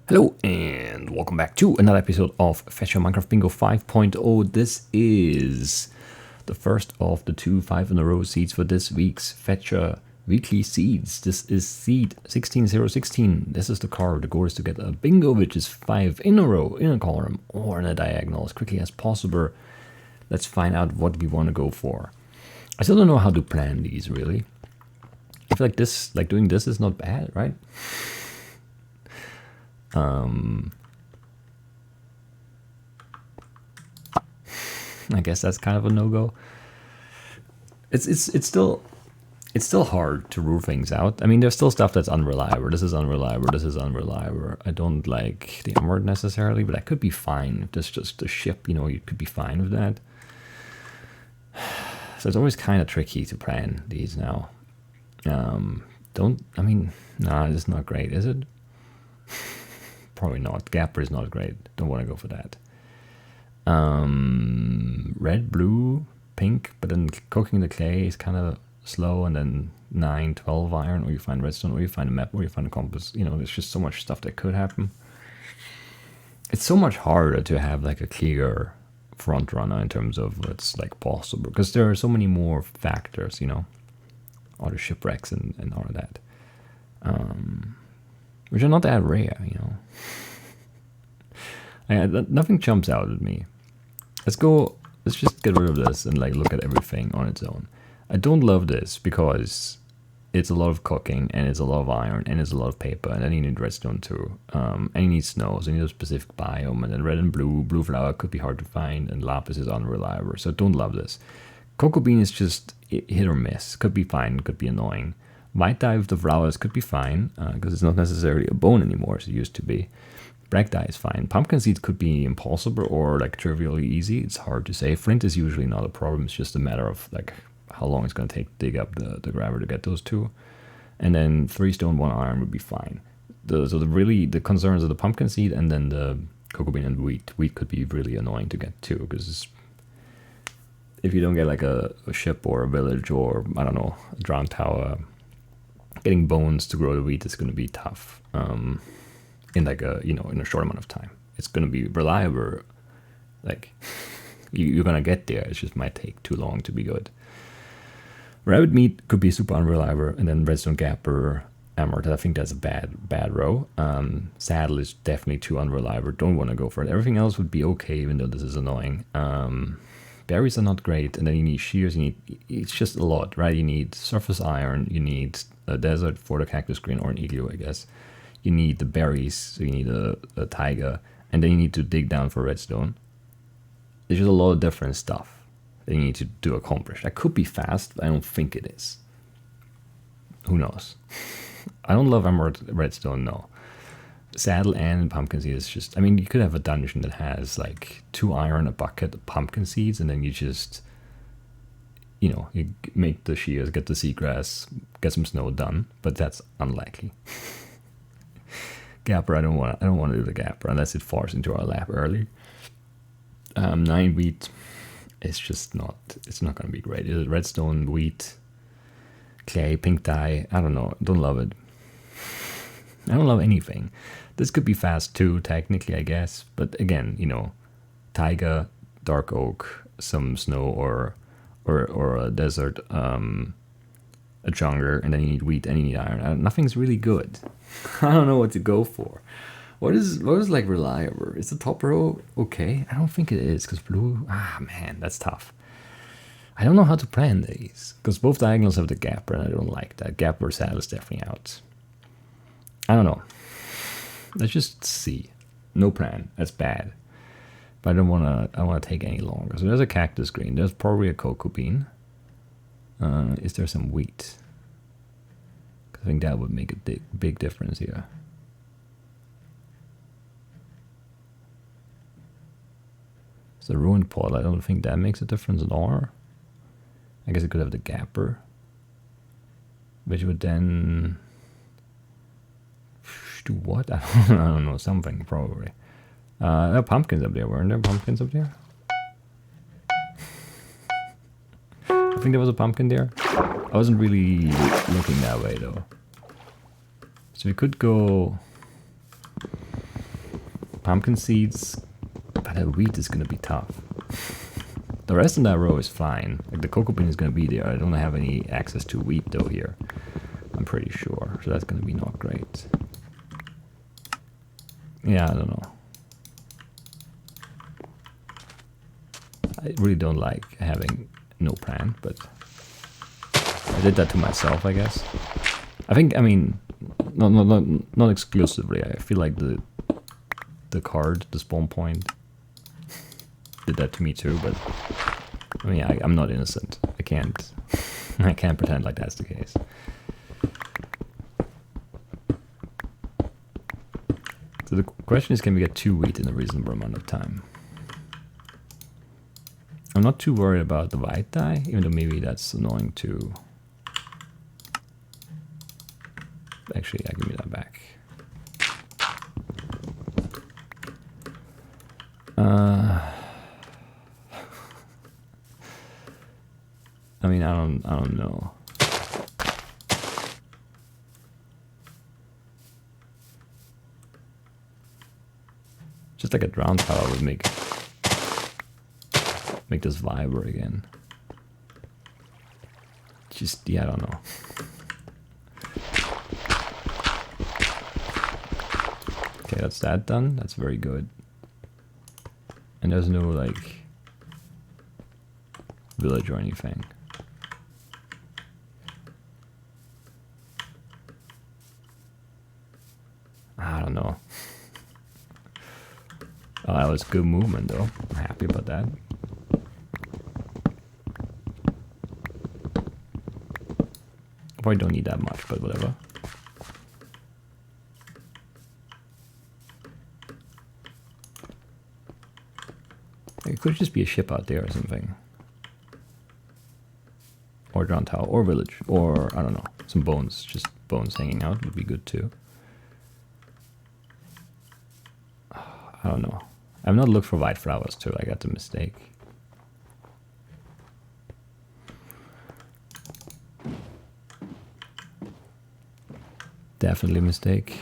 Hello and welcome back to another episode of Fetchr Minecraft Bingo 5.0. This is the first of the 2 5-in-a-row seeds for this week's Fetchr weekly seeds. This is seed 16016. This is the card. The goal is to get a bingo which is 5 in a row in a column or in a diagonal as quickly as possible. Let's find out what we want to go for. I still don't know how to plan these really. I feel like this, doing this is not bad, right? I guess that's kind of a no-go. It's still hard to rule things out. I mean, there's still stuff that's unreliable. This is unreliable. This is unreliable. I don't like the emerald necessarily, but that could be fine. If there's just a ship, you could be fine with that. So it's always kind of tricky to plan these now. Nah, it's not great, is it? Probably not. Gapper is not great. Don't want to go for that. Red, blue, pink, but then cooking the clay is kind of slow, and then 9, 12 iron, or you find redstone, or you find a map, or you find a compass. There's just so much stuff that could happen. It's so much harder to have like a clear front runner in terms of what's like possible, because there are so many more factors, all the shipwrecks and all of that. Which are not that rare, Nothing jumps out at me. Let's just get rid of this and like look at everything on its own. I don't love this because it's a lot of cooking and it's a lot of iron and it's a lot of paper, and then you need redstone too. And you need snow, so you need a specific biome, and then red and blue flower could be hard to find, and lapis is unreliable, so I don't love this. Cocoa bean is just hit or miss. Could be fine, could be annoying. White dye with the flowers could be fine, because it's not necessarily a bone anymore as it used to be. Black dye is fine. Pumpkin seeds could be impossible or like trivially easy. It's hard to say. Flint is usually not a problem. It's just a matter of like how long it's going to take to dig up the gravel to get those two. And then 3 stone, 1 iron would be fine. The concerns are the pumpkin seed and then the cocoa bean and wheat. Wheat could be really annoying to get too, because if you don't get like a ship or a village or, I don't know, a drowned tower, getting bones to grow the wheat is going to be tough. In like in a short amount of time, it's going to be reliable. Like you're going to get there. It just might take too long to be good. Rabbit meat could be super unreliable, and then redstone, gapper, emerald. I think that's a bad row. Saddle is definitely too unreliable. Don't want to go for it. Everything else would be okay, even though this is annoying. Berries are not great, and then you need shears. It's just a lot, right? You need surface iron. You need a desert for the cactus green, or an igloo, I guess. You need the berries, so you need a taiga, and then you need to dig down for redstone. There's just a lot of different stuff that you need to accomplish. That could be fast, but I don't think it is. Who knows? I don't love emerald redstone, no. Saddle and pumpkin seed is just, you could have a dungeon that has like 2 iron, a bucket of pumpkin seeds, and then you just, you make the shears, get the seagrass, get some snow done, but that's unlikely. Gapper, I don't want to do the gapper unless it falls into our lap early. 9 wheat, it's not going to be great. Is it redstone, wheat, clay, pink dye? I don't know. Don't love it. I don't love anything. This could be fast too, technically, I guess. But again, taiga, dark oak, some snow or a desert, a jungle, and then you need wheat and you need iron. Nothing's really good. I don't know what to go for. What is like reliable? Is the top row okay? I don't think it is, because blue, man, that's tough. I don't know how to plan these, because both diagonals have the gapper, and I don't like that. Gapper saddle is definitely out. I don't know. Let's just see. No plan. That's bad. But I don't want to take any longer. So there's a cactus green. There's probably a cocoa bean. Is there some wheat? I think that would make a big difference here. It's a ruined pot. I don't think that makes a difference at all. I guess it could have the gapper, which would then do what? I don't know. Something probably. There are pumpkins up there. Weren't there pumpkins up there? I think there was a pumpkin there. I wasn't really looking that way though. So we could go pumpkin seeds, but wheat is gonna be tough. The rest of that row is fine. Like the cocoa bean is gonna be there. I don't have any access to wheat though here. I'm pretty sure. So that's gonna be not great. Yeah, I don't know. I really don't like having no plan, but I did that to myself, I guess. I mean, not exclusively. I feel like the card, the spawn point, did that to me too. But I mean, I'm not innocent. I can't pretend like that's the case. So the question is, can we get 2 wheat in a reasonable amount of time? I'm not too worried about the white dye, even though maybe that's annoying too. Actually, yeah, give me that back. I mean, I don't know. Just like a drown tower would make this viber again. Just, yeah, I don't know. Okay, that's that done. That's very good. And there's no, like, village or anything. I don't know. Oh, that was good movement, though. I'm happy about that. Probably don't need that much, but whatever. It could just be a ship out there or something. Or drown tower, or village, or, I don't know, some bones. Just bones hanging out would be good too. I don't know. I've not looked for white flowers too, I got the mistake. Definitely a mistake.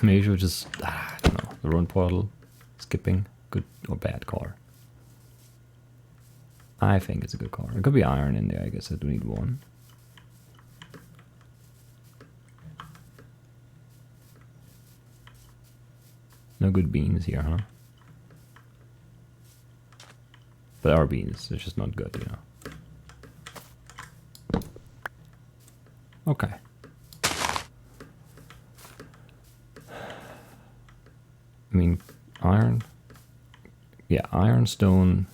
Maybe we should just, I don't know, the rune portal, skipping, good or bad card? I think it's a good card. There could be iron in there, I guess I do need 1. No good beans here, huh? But our beans, it's just not good, you know. Okay. I mean, iron. Yeah, iron, stone.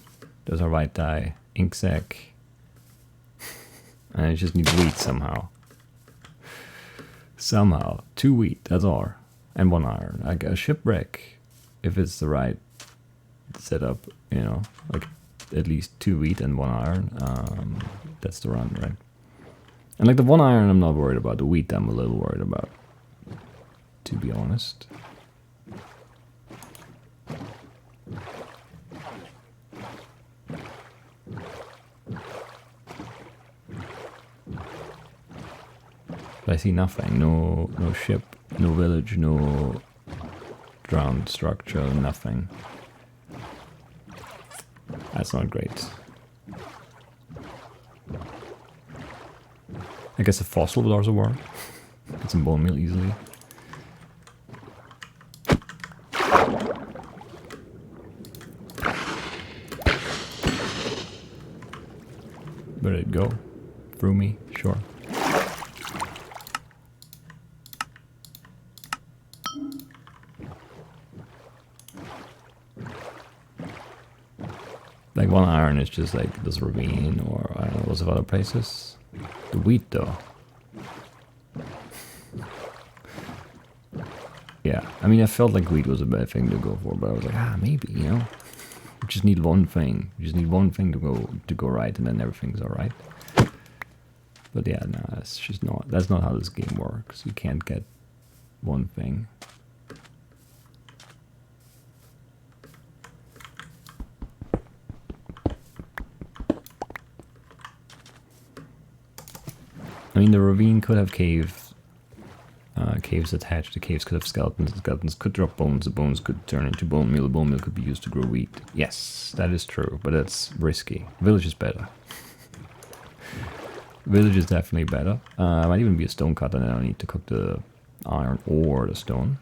There's our white dye. Ink sac. And I just need wheat somehow. Somehow. 2 wheat, that's all. And 1 iron. Like a shipwreck, if it's the right setup, you know, like at least 2 wheat and 1 iron. That's the run, right? And like the 1 iron I'm not worried about. The wheat I'm a little worried about, to be honest. But I see nothing. No ship, no village, no drowned structure, nothing. That's not great. I guess a fossil would also work. Get some bone meal easily. Where did it go? Through me? Sure. Like 1 iron is just like this ravine, or I don't know, lots of other places. The wheat though. Yeah, I mean I felt like wheat was a bad thing to go for, but I was like, maybe, you know. You just need 1 thing. You just need 1 thing to go right, and then everything's alright. But yeah, no, that's just not, that's not how this game works. You can't get 1 thing. I mean, the ravine could have caved Caves attached. The caves could have skeletons. The skeletons could drop bones. The bones could turn into bone meal. Bone meal could be used to grow wheat. Yes, that is true, but that's risky. Village is better. Village is definitely better. Might even be a stone cutter, and I don't need to cook the iron or the stone.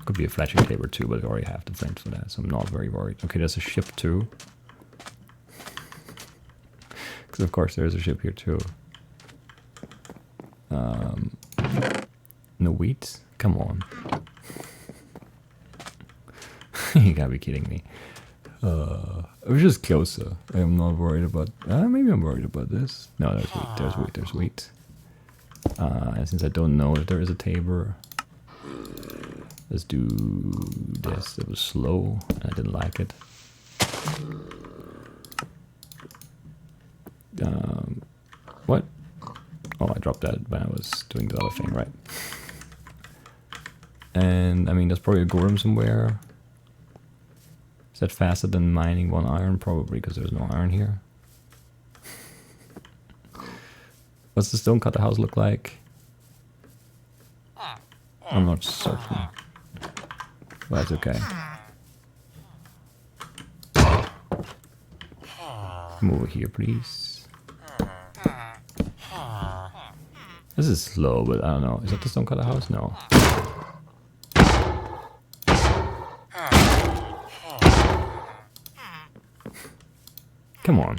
Could be a fletching table too, but I already have the flint for that, so I'm not very worried. Okay, there's a ship too. Because of course there is a ship here too. No wheat? Come on. You gotta be kidding me. It was just closer. I'm not worried about... maybe I'm worried about this. No, there's wheat, there's wheat, there's wheat. And since I don't know if there is a tabor, let's do this. It was slow, and I didn't like it. What? Oh, I dropped that when I was doing the other thing, right? And, I mean, there's probably a golem somewhere. Is that faster than mining 1 iron? Probably, because there's no iron here. What's the stone cutter house look like? I'm not certain. But that's okay. Come over here, please. This is slow, but I don't know. Is that the stone cutter house? No. Come on.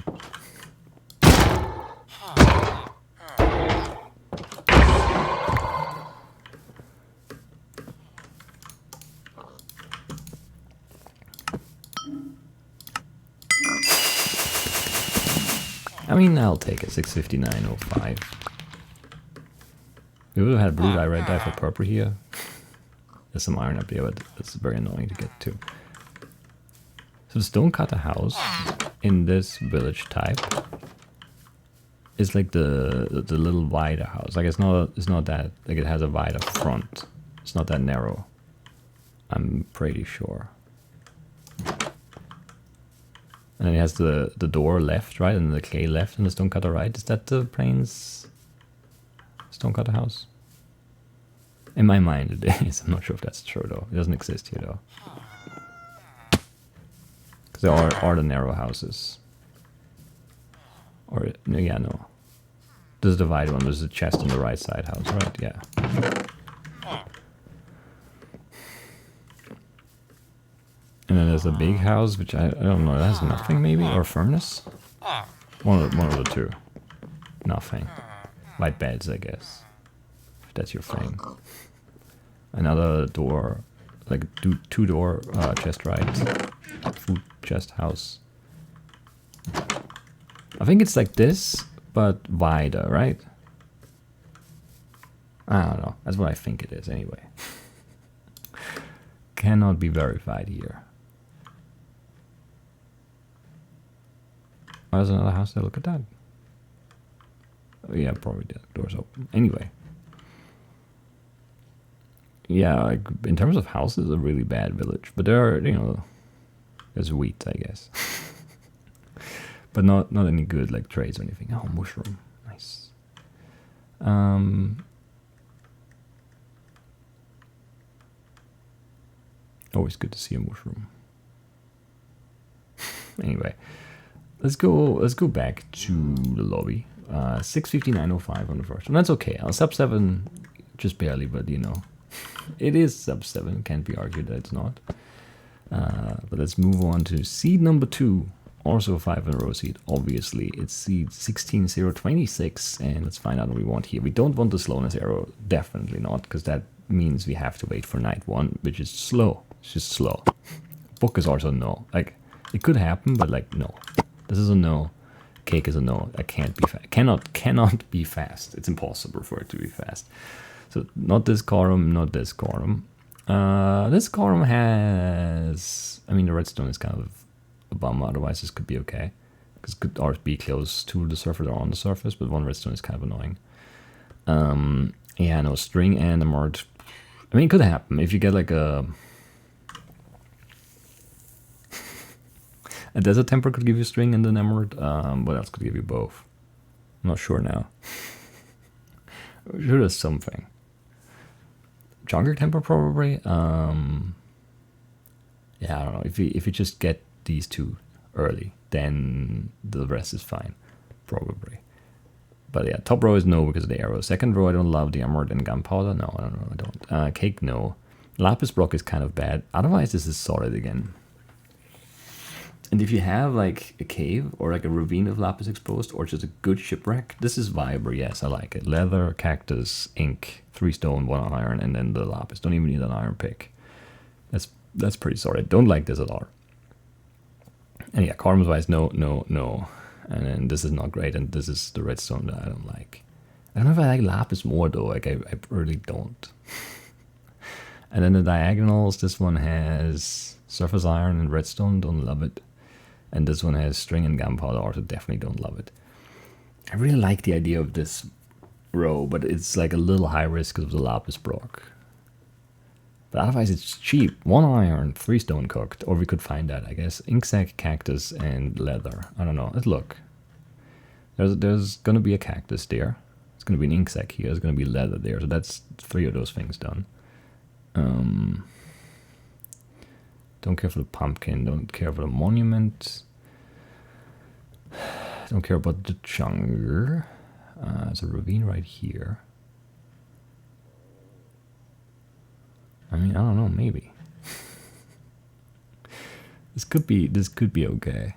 I mean, I'll take it. 659.05. We would have had blue dye, red dye for purple here. There's some iron up there, but that's very annoying to get to. So the stone cutter house in this village type is like the little wider house. Like it's not that like it has a wider front. It's not that narrow. I'm pretty sure. And then it has the door left, right, and the clay left, and the stone cutter right. Is that the plains stone cutter house? In my mind it is. I'm not sure if that's true though. It doesn't exist here though. Because there are the narrow houses. Or, yeah, no. This is the wide one. There's a chest on the right side house, right? Yeah. And then there's a big house, which I don't know, it has nothing maybe? Or a furnace? One of the two. Nothing. White beds, I guess. If that's your thing. Another door, like two door chest right. Food chest house. I think it's like this, but wider, right? I don't know. That's what I think it is anyway. Cannot be verified here. Oh, there's another house there. Look at that. Oh, yeah, probably the door's open. Anyway. Yeah, like, in terms of houses, a really bad village. But there are, you know, there's wheat, I guess. But not any good, like, trades or anything. Oh, mushroom. Nice. Always good to see a mushroom. Anyway. Let's go back to the lobby. 659.05 on the first one. That's okay. Sub 7, just barely, but you know. It is sub 7, can't be argued that it's not. But let's move on to seed number 2. Also a 5 in a row seed, obviously. It's seed 16026, and let's find out what we want here. We don't want the slowness arrow, definitely not, because that means we have to wait for night 1, which is slow. It's just slow. Book is also no. Like, it could happen, but like, no. This is a no. Cake is a no. That can't be fast. Cannot be fast. It's impossible for it to be fast. So not this column, not this column. This column has... I mean, the redstone is kind of a bummer. Otherwise, this could be okay. Because it could always be close to the surface or on the surface. But one redstone is kind of annoying. Yeah, no, string and emerald. I mean, it could happen. If you get like a desert temper could give you string and an emerald. What else could give you both? I'm not sure now. I'm sure there's something. Jungle Temper probably. Yeah, I don't know. If you just get these two early, then the rest is fine, probably. But yeah, top row is no because of the arrow. Second row, I don't love the emerald and gunpowder. No, I don't know. I don't. Cake, no. Lapis block is kind of bad. Otherwise, this is solid again. And if you have like a cave or like a ravine of lapis exposed or just a good shipwreck, this is viable. Yes, I like it. Leather, cactus, ink, 3 stone, 1 iron, and then the lapis. Don't even need an iron pick. That's pretty solid. Don't like this at all. And yeah, carbons wise, no. And then this is not great, and this is the redstone that I don't like. I don't know if I like lapis more though. Like I really don't. And then the diagonals, this one has surface iron and redstone, don't love it. And this one has string and gunpowder, also definitely don't love it. I really like the idea of this row, but it's like a little high risk because of the lapis block. But otherwise it's cheap. 1 iron, 3 stone cooked, or we could find that, I guess. Ink sac, cactus, and leather. I don't know. Let's look. There's gonna be a cactus there. It's gonna be an ink sac here. There's gonna be leather there. So that's 3 of those things done. Don't care for the pumpkin. Don't care for the monument. Don't care about the jungle. There's a ravine right here. I mean, I don't know. Maybe this could be okay.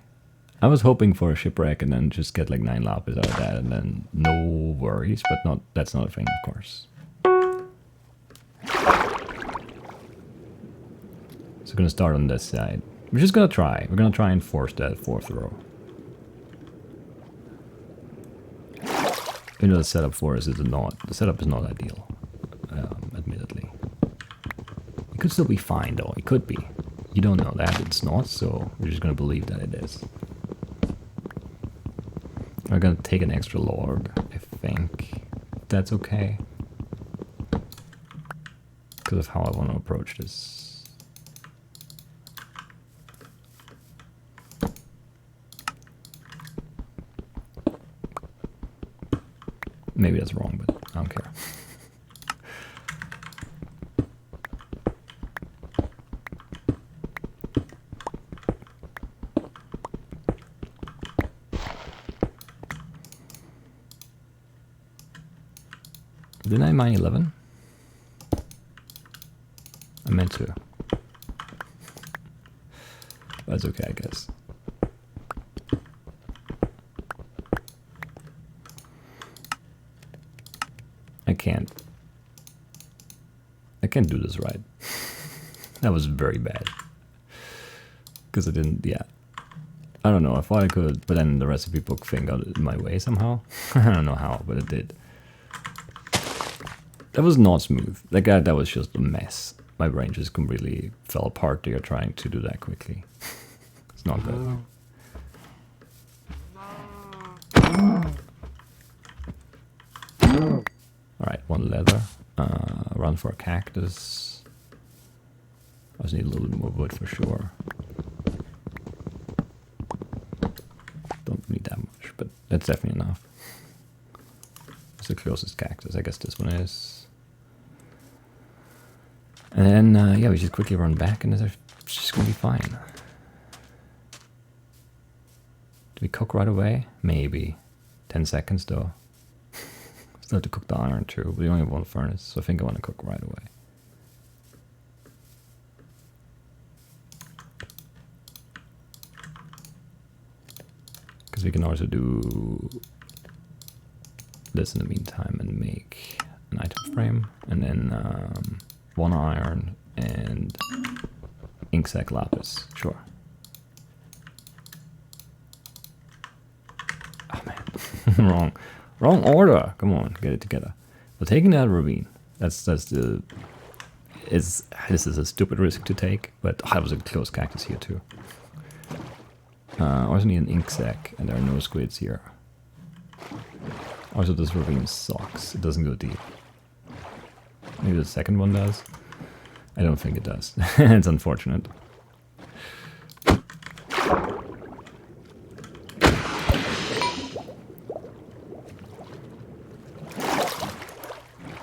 I was hoping for a shipwreck and then just get like 9 lapis out of that, and then no worries. But that's not a thing, of course. So we're gonna start on this side. We're just gonna try. We're gonna try and force that 4th row. You know, the setup for us is not. The setup is not ideal, admittedly. It could still be fine though. It could be. You don't know that it's not, so we're just gonna believe that it is. We're gonna take an extra log, I think. If that's okay. Because of how I want to approach this. Maybe that's wrong, but I don't care. Didn't I mine 11? I meant to. That's okay, I guess. I can't do this right. That was very bad. Because I didn't, yeah. I don't know, I thought I could, but then the recipe book thing got in my way somehow. I don't know how, but it did. That was not smooth. Like that was just a mess. My brain just completely fell apart there trying to do that quickly. It's not good. Alright, 1 leather. Run for a cactus. I just need a little bit more wood for sure. Don't need that much, but that's definitely enough. It's the closest cactus. I guess this one is. And then, yeah, we just quickly run back and it's just gonna be fine. Do we cook right away? Maybe. 10 seconds though. Still have to cook the iron too, but we only have 1 furnace, so I think I want to cook right away. Because we can also do this in the meantime and make an item frame, and then 1 iron and ink sac lapis. Sure. Oh man, wrong order. Come on, get it together. We're taking that ravine. This is a stupid risk to take, but that was a close cactus here too. I also need an ink sac, and there are no squids here. Also, this ravine sucks. It doesn't go deep. Maybe the second one does. I don't think it does. It's unfortunate.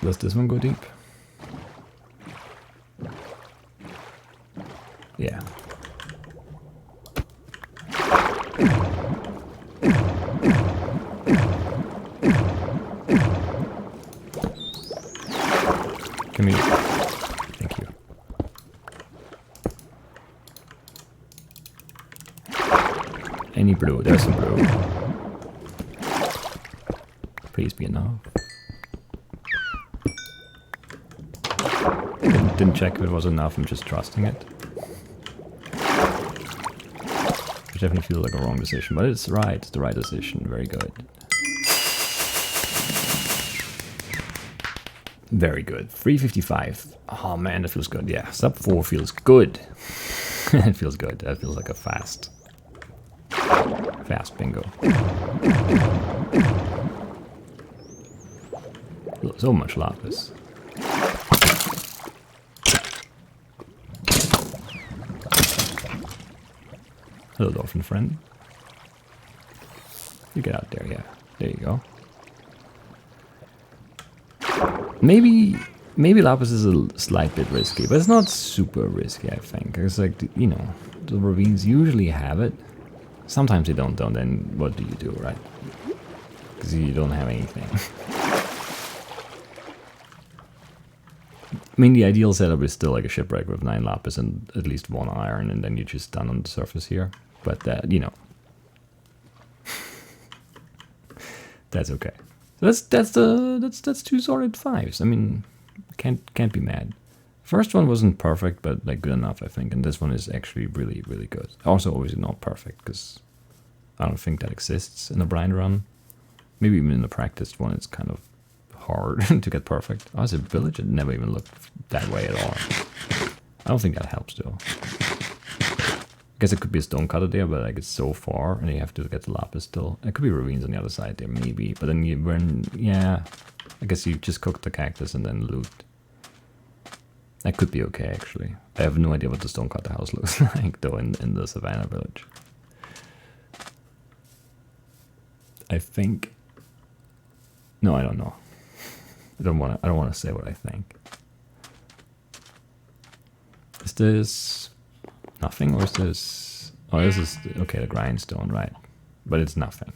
Does this one go deep? Yeah. Come here. Thank you. Any blue? There's some blue. Please be enough. Didn't check if it was enough. I'm just trusting it. Which definitely feels like a wrong decision, but it's right. It's the right decision. Very good. Very good. 355. Oh man, that feels good. Yeah, sub 4 feels good. It feels good. That feels like a fast bingo. So much lapis. Hello, dolphin friend. You get out there, yeah. There you go. Maybe lapis is a slight bit risky, but it's not super risky, I think. It's like, you know, the ravines usually have it. Sometimes they don't, then what do you do, right? Because you don't have anything. I mean, the ideal setup is still like a shipwreck with 9 lapis and at least 1 iron, and then you're just done on the surface here. But, you know. That's okay. That's 2 solid 5s. I mean, can't be mad. First one wasn't perfect, but like good enough, I think. And this one is actually really, really good. Also, obviously not perfect, because I don't think that exists in a blind run. Maybe even in a practiced one, it's kind of hard to get perfect. Oh, it's a village. It never even looked that way at all. I don't think that helps, though. I guess it could be a stone cutter there, but like it's so far, and you have to get the lapis still. It could be ravines on the other side there, maybe. But then yeah, I guess you just cook the cactus and then loot. That could be okay, actually. I have no idea what the stone cutter house looks like, though, in the savannah village. I think. No, I don't know. I don't want to say what I think. Is this nothing, or is this? Oh, this is okay. The grindstone, right? But it's nothing.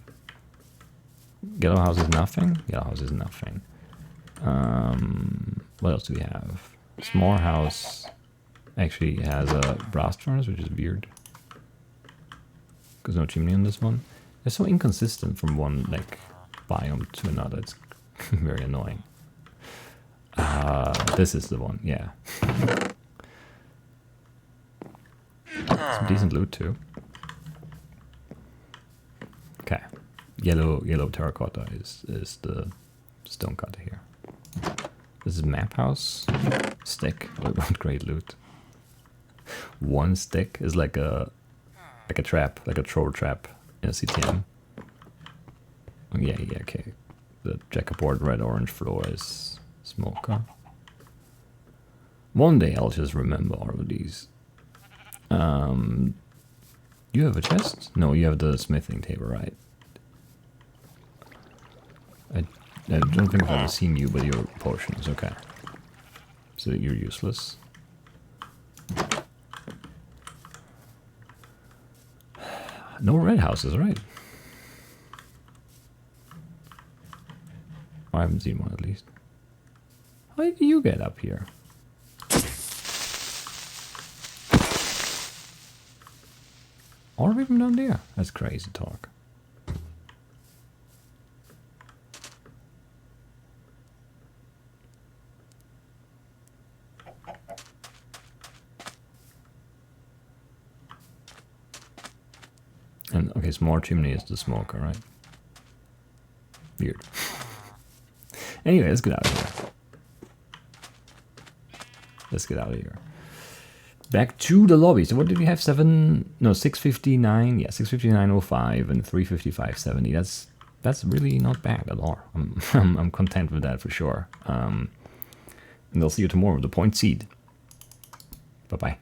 Yellow house is nothing. Yellow house is nothing. What else do we have? Small house actually has a blast furnace, which is weird. Because no chimney on this one. It's so inconsistent from one like biome to another. It's very annoying. This is the one, yeah. Some decent loot too. Okay, yellow terracotta is the stone cutter here. This is map house. Stick. What great loot. 1 stick is like a trap, like a troll trap in a CTM. Oh, yeah, okay. The checkerboard red orange floor is smoker. One day I'll just remember all of these. You have a chest? No, you have the smithing table, right? I don't think I've ever seen you with your potions, okay. So you're useless. No red houses, right? I haven't seen one at least. How did you get up here? All the way from down there? That's crazy talk. And okay, small chimney is the smoker, right? Weird. Anyway, let's get out of here. Let's get out of here. Back to the lobby. So what did we have? 659. Yeah, 659.05 and 355.70. That's really not bad at all. I'm content with that for sure. And I'll see you tomorrow with the point seed. Bye bye.